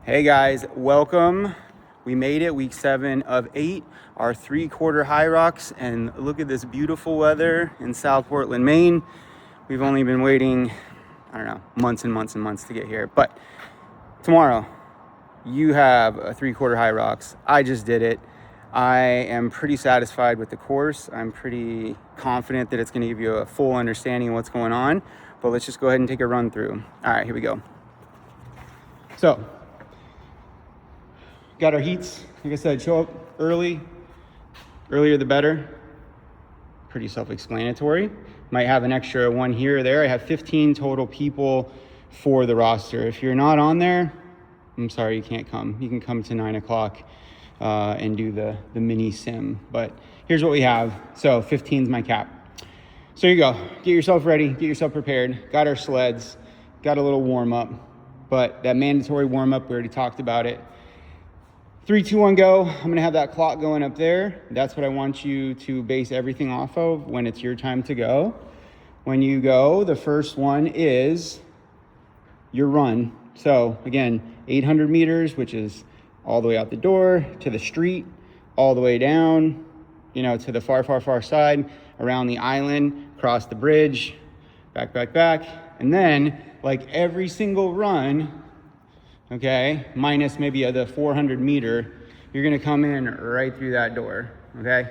Hey guys, welcome. We made it, week 7 of 8, our 3/4 HYROX, and look at this beautiful weather in South Portland, Maine. We've only been waiting, I don't know, months and months and months to get here. But tomorrow, you have a 3/4 HYROX. I just did it. I am pretty satisfied with the course. I'm pretty confident that it's going to give you a full understanding of what's going on. But let's just go ahead and take a run through. All right, here we go. So, got our heats. Like I said, show up early. Earlier the better. Pretty self-explanatory. Might have an extra one here or there. I have 15 total people for the roster. If you're not on there, I'm sorry, you can't come. You can come to 9 o'clock and do the mini sim. But here's what we have. So 15 is my cap. So here you go. Get yourself ready. Get yourself prepared. Got our sleds. Got a little warm up. But that mandatory warm up, we already talked about it. 3, 2, 1, go. I'm gonna have that clock going up there. That's what I want you to base everything off of when it's your time to go. When you go, the first one is your run. So again, 800 meters, which is all the way out the door to the street, all the way down, to the far, far, far side, around the island, across the bridge, back, back, back. And then, like every single run, okay, minus maybe the 400 meter, you're gonna come in right through that door, okay?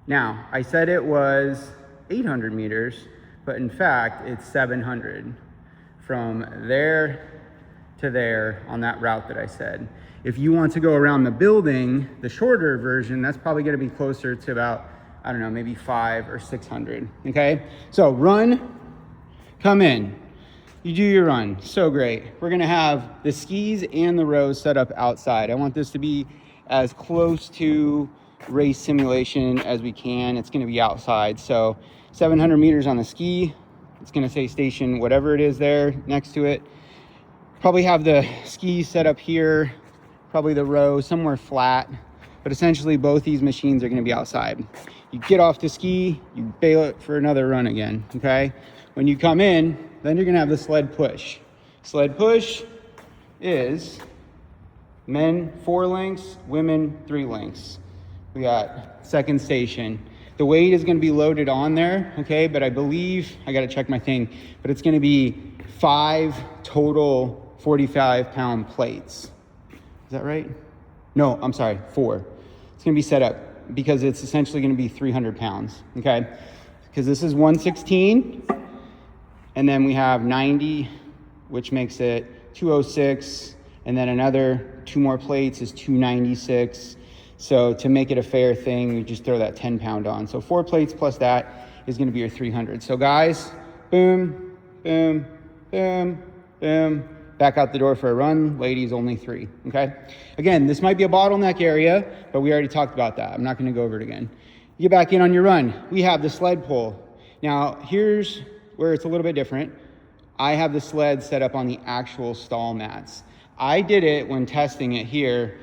Now, I said it was 800 meters, but in fact, it's 700 from there to there on that route that I said. If you want to go around the building, the shorter version, that's probably gonna be closer to about, I don't know, maybe 500 or 600, okay? So run, come in. You do your run, so great. We're gonna have the skis and the rows set up outside. I want this to be as close to race simulation as we can. It's gonna be outside. So 700 meters on the ski. It's gonna say station, whatever it is there next to it. Probably have the skis set up here, probably the row somewhere flat, but essentially both these machines are gonna be outside. You get off the ski, you bail it for another run again, okay? When you come in, then you're gonna have the sled push. Sled push is men 4 lengths, women 3 lengths. We got second station. The weight is gonna be loaded on there, okay? But I believe, I gotta check my thing, but it's gonna be 5 total 45-pound plates. Is that right? No, I'm sorry, 4. It's gonna be set up because it's essentially gonna be 300 pounds, okay? Because this is 116. And then we have 90, which makes it 206. And then another 2 more plates is 296. So to make it a fair thing, we just throw that 10-pound on. So 4 plates plus that is gonna be your 300. So guys, boom, boom, boom, boom. Back out the door for a run. Ladies, only 3, okay? Again, this might be a bottleneck area, but we already talked about that. I'm not gonna go over it again. You get back in on your run. We have the sled pull. Now, here's where it's a little bit different. I have the sled set up on the actual stall mats. I did it when testing it here,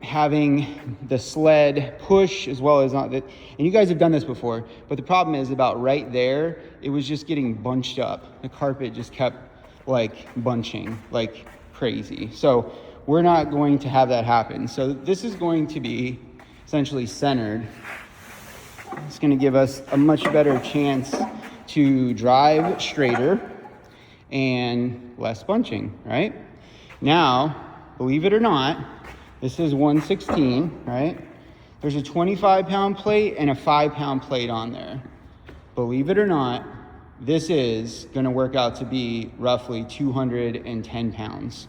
having the sled push as well as not that, and you guys have done this before, but the problem is about right there, it was just getting bunched up. The carpet just kept like bunching like crazy. So we're not going to have that happen. So this is going to be essentially centered. It's gonna give us a much better chance to drive straighter and less bunching, right? Now, believe it or not, this is 116, right? There's a 25-pound plate and a 5-pound plate on there. Believe it or not, this is gonna work out to be roughly 210 pounds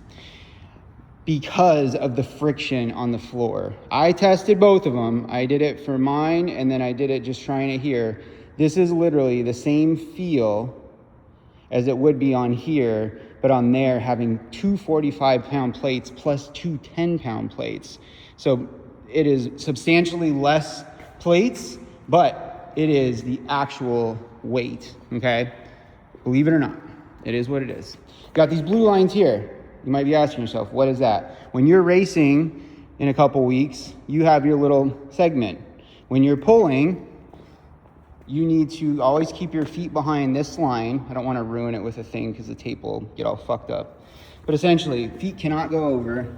because of the friction on the floor. I tested both of them. I did it for mine and then I did it just trying it here. This is literally the same feel as it would be on here, but on there having 2 45-pound plates plus 2 10-pound plates. So it is substantially less plates, but it is the actual weight, okay? Believe it or not, it is what it is. Got these blue lines here. You might be asking yourself, what is that? When you're racing in a couple weeks, you have your little segment. When you're pulling, you need to always keep your feet behind this line. I don't want to ruin it with a thing because the tape will get all fucked up. But essentially, feet cannot go over,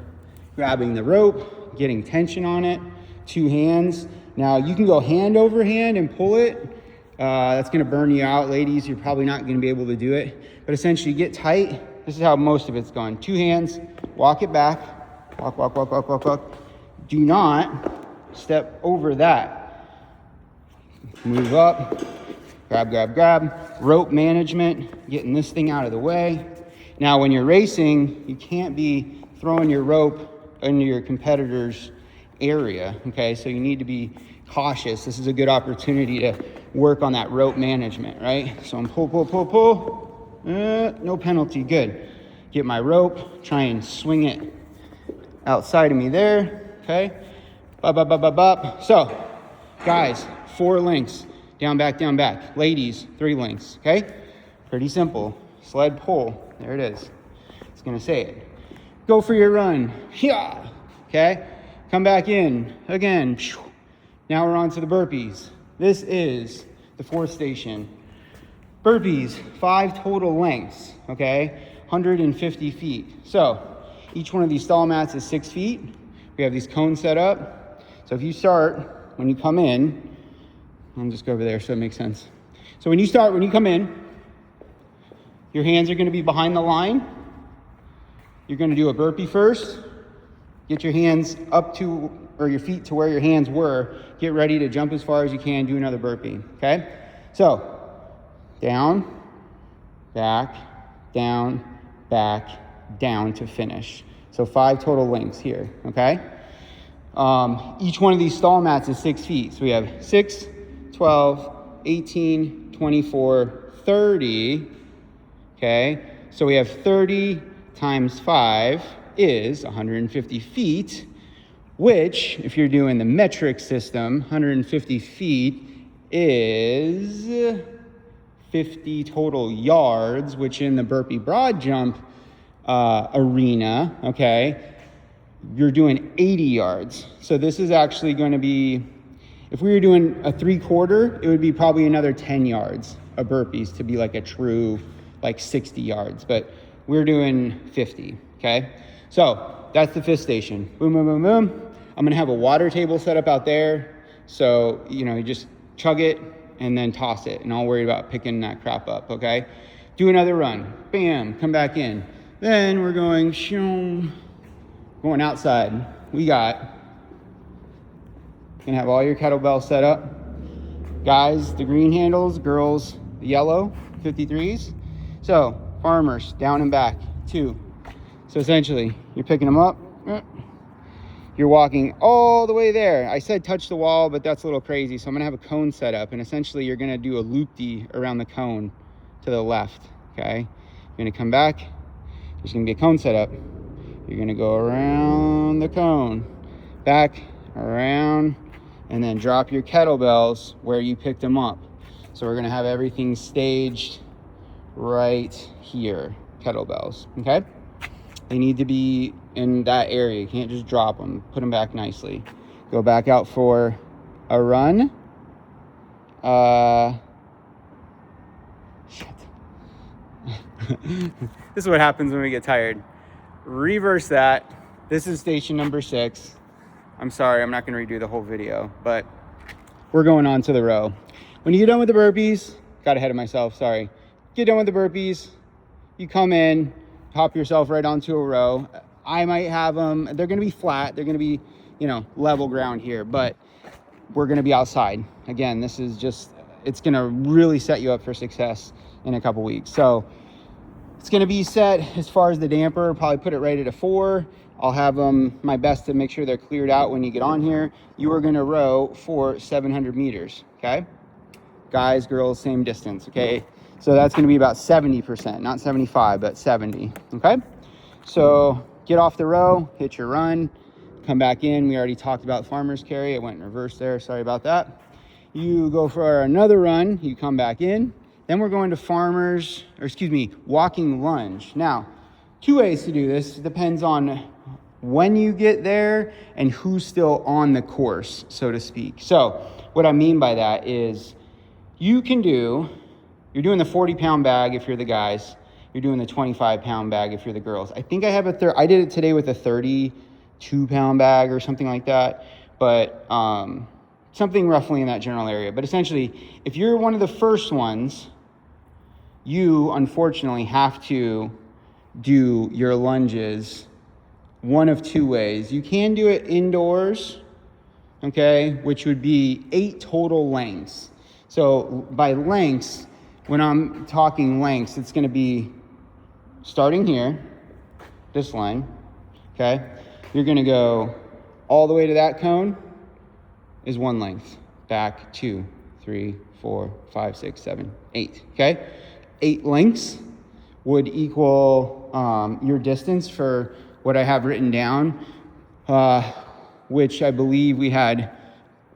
grabbing the rope, getting tension on it, 2 hands. Now you can go hand over hand and pull it. That's gonna burn you out, ladies. You're probably not gonna be able to do it. But essentially get tight. This is how most of it's going. 2 hands, walk it back. Walk, walk, walk, walk, walk, walk. Do not step over that. Move up, grab, grab, grab. Rope management, getting this thing out of the way. Now, when you're racing, you can't be throwing your rope into your competitor's area, okay? So you need to be cautious. This is a good opportunity to work on that rope management, right? So I'm pull, pull, pull, pull. No penalty, good. Get my rope, try and swing it outside of me there, okay? Bop, bop, bop, bop, bop. So, guys, 4 links, down, back, ladies, 3 links, okay? Pretty simple. Sled pull, there it is. It's gonna say it. Go for your run, yeah, okay? Come back in, again. Now we're on to the burpees. This is the 4th station. Burpees, 5 total lengths, okay? 150 feet. So, each one of these stall mats is 6 feet. We have these cones set up. So if you start, when you come in, I'll just go over there so it makes sense. So when you come in, your hands are gonna be behind the line. You're gonna do a burpee first. Get your hands up to, or your feet to where your hands were. Get ready to jump as far as you can, do another burpee, okay? So, down, back, down, back, down to finish. So 5 total links here, okay? Each one of these stall mats is 6 feet. So we have 6, 12, 18, 24, 30, okay? So we have 30 times 5 is 150 feet, which, if you're doing the metric system, 150 feet is 50 total yards, which in the burpee broad jump arena, okay, you're doing 80 yards. So this is actually going to be, if we were doing a 3/4, it would be probably another 10 yards of burpees to be like a true like 60 yards, but we're doing 50, okay? So that's the 5th station. Boom, boom, boom, boom. I'm gonna have a water table set up out there. So, you just chug it and then toss it, and I'll worry about picking that crap up, okay? Do another run, bam, come back in. Then we're going outside. We got, gonna have all your kettlebells set up. Guys, the green handles, girls, the yellow, 53s. So, farmers, down and back, 2. So essentially, you're picking them up, you're walking all the way there. I said touch the wall, but that's a little crazy. So I'm gonna have a cone set up, and essentially you're gonna do a loop-de around the cone to the left, okay? You're gonna come back, there's gonna be a cone set up. You're gonna go around the cone, back, around, and then drop your kettlebells where you picked them up. So we're gonna have everything staged right here, kettlebells, okay? They need to be in that area. You can't just drop them. Put them back nicely. Go back out for a run. Shit. This is what happens when we get tired. Reverse that. This is station number 6. I'm sorry, I'm not going to redo the whole video, but we're going on to the row. When you get done with the burpees, got ahead of myself, sorry. Get done with the burpees, you come in, hop yourself right onto a row. I might have them, they're gonna be flat, they're gonna be, level ground here, but we're gonna be outside. Again, this is just, it's gonna really set you up for success in a couple weeks. So it's gonna be set as far as the damper, probably put it right at a 4. I'll have them my best to make sure they're cleared out when you get on here. You are gonna row for 700 meters, okay? Guys, girls, same distance, okay? So that's gonna be about 70%, not 75, but 70, okay? So get off the row, hit your run, come back in. We already talked about farmer's carry. It went in reverse there, sorry about that. You go for another run, you come back in. Then we're going to walking lunge. Now, 2 ways to do this. It depends on when you get there and who's still on the course, so to speak. So what I mean by that is you're doing the 40-pound bag if you're the guys. You're doing the 25-pound bag if you're the girls. I think I have I did it today with a 32-pound bag or something like that, but something roughly in that general area. But essentially, if you're one of the first ones, you unfortunately have to do your lunges one of two ways. You can do it indoors, okay, which would be 8 total lengths. So by lengths, when I'm talking lengths, it's going to be starting here, this line, okay? You're going to go all the way to that cone is 1 length. Back 2, 3, 4, 5, 6, 7, 8, okay? 8 lengths would equal your distance for what I have written down, which I believe we had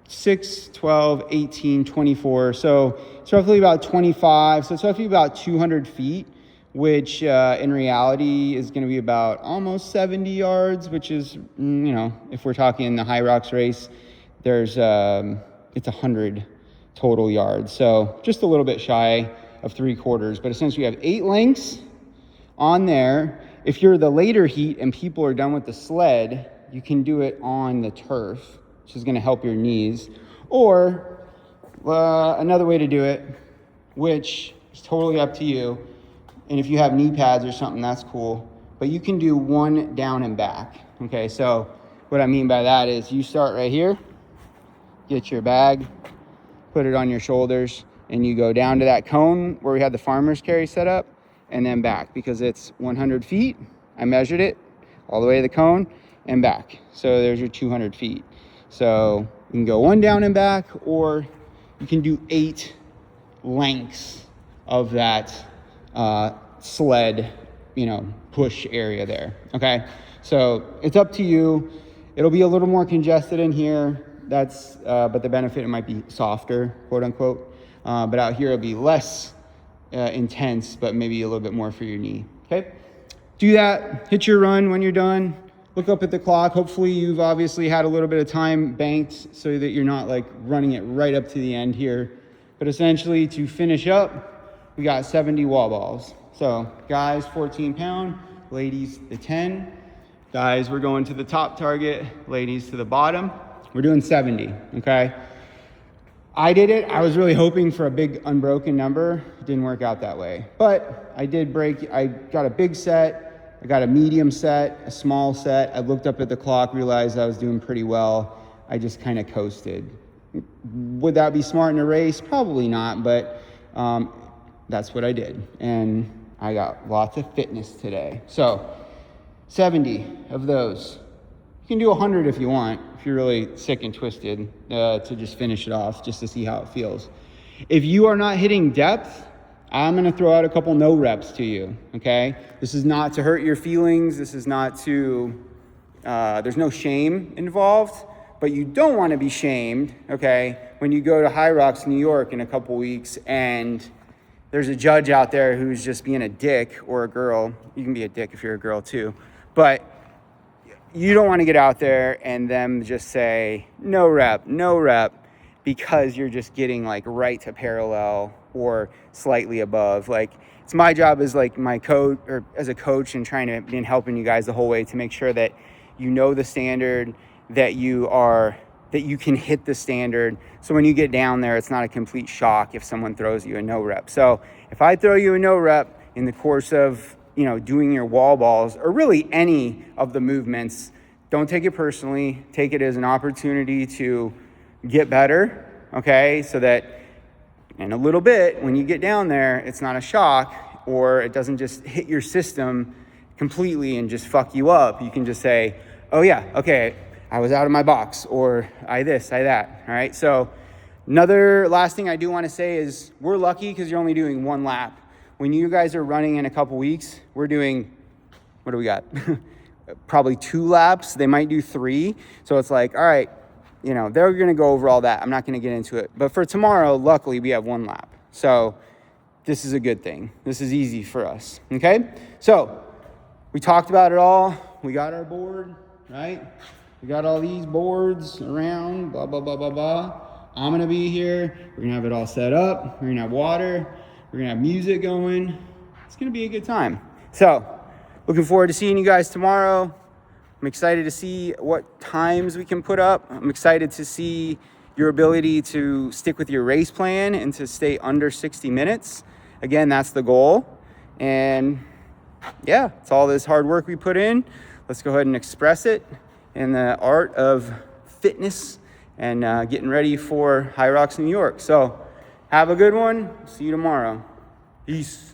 6, 12, 18, 24. So it's roughly about 25. So it's roughly about 200 feet, which in reality is going to be about almost 70 yards, which is, if we're talking the HYROX race, it's 100 total yards. So just a little bit shy of 3/4. But essentially you have 8 lengths on there. If you're the later heat and people are done with the sled, you can do it on the turf, which is going to help your knees. Or another way to do it, which is totally up to you, and if you have knee pads or something, that's cool, but you can do 1 down and back. Okay, so what I mean by that is you start right here, get your bag, put it on your shoulders, and you go down to that cone where we had the farmer's carry set up, and then back, because it's 100 feet. I measured it all the way to the cone and back. So there's your 200 feet. So you can go 1 down and back, or you can do 8 lengths of that sled, push area there. Okay. So it's up to you. It'll be a little more congested in here. But the benefit, it might be softer, quote unquote. But out here it'll be less intense, but maybe a little bit more for your knee. Okay. Do that, hit your run when you're done. Look up at the clock. Hopefully you've obviously had a little bit of time banked so that you're not like running it right up to the end here. But essentially to finish up, we got 70 wall balls. So guys, 14 pound, ladies, the 10. Guys, we're going to the top target, ladies to the bottom. We're doing 70, okay? I did it. I was really hoping for a big unbroken number. It didn't work out that way. But I did break. I got a big set. I got a medium set, a small set. I looked up at the clock, realized I was doing pretty well. I just kind of coasted. Would that be smart in a race? Probably not, but that's what I did. And I got lots of fitness today. So 70 of those. You can do 100 if you want, if you're really sick and twisted, to just finish it off, just to see how it feels. If you are not hitting depth, I'm going to throw out a couple no reps to you, okay? This is not to hurt your feelings. This is not to, there's no shame involved, but you don't want to be shamed, okay, when you go to HYROX New York in a couple weeks and there's a judge out there who's just being a dick, or a girl. You can be a dick if you're a girl too, but you don't want to get out there and them just say, no rep, because you're just getting like right to parallel or slightly above. Like, it's my job as like my coach, or as a coach, and trying to be helping you guys the whole way to make sure that you know the standard, that you can hit the standard. So when you get down there, it's not a complete shock if someone throws you a no rep. So if I throw you a no rep in the course of, doing your wall balls, or really any of the movements, don't take it personally. Take it as an opportunity to get better, okay? So that in a little bit, when you get down there, it's not a shock, or it doesn't just hit your system completely and just fuck you up. You can just say, oh yeah, okay, I was out of my box, or I this, I that, all right? So another last thing I do want to say is we're lucky because you're only doing 1 lap. When you guys are running in a couple weeks, we're doing, what do we got? Probably 2 laps. They might do 3. So it's like, all right, they're going to go over all that. I'm not going to get into it. But for tomorrow, luckily, we have 1 lap. So this is a good thing. This is easy for us, okay? So we talked about it all. We got our board, right? We got all these boards around, blah, blah, blah, blah, blah. I'm gonna be here. We're gonna have it all set up. We're gonna have water. We're gonna have music going. It's gonna be a good time. So, looking forward to seeing you guys tomorrow. I'm excited to see what times we can put up. I'm excited to see your ability to stick with your race plan and to stay under 60 minutes. Again, that's the goal. And yeah, it's all this hard work we put in. Let's go ahead and express it in the art of fitness and getting ready for HYROX New York. So have a good one. See you tomorrow. Peace.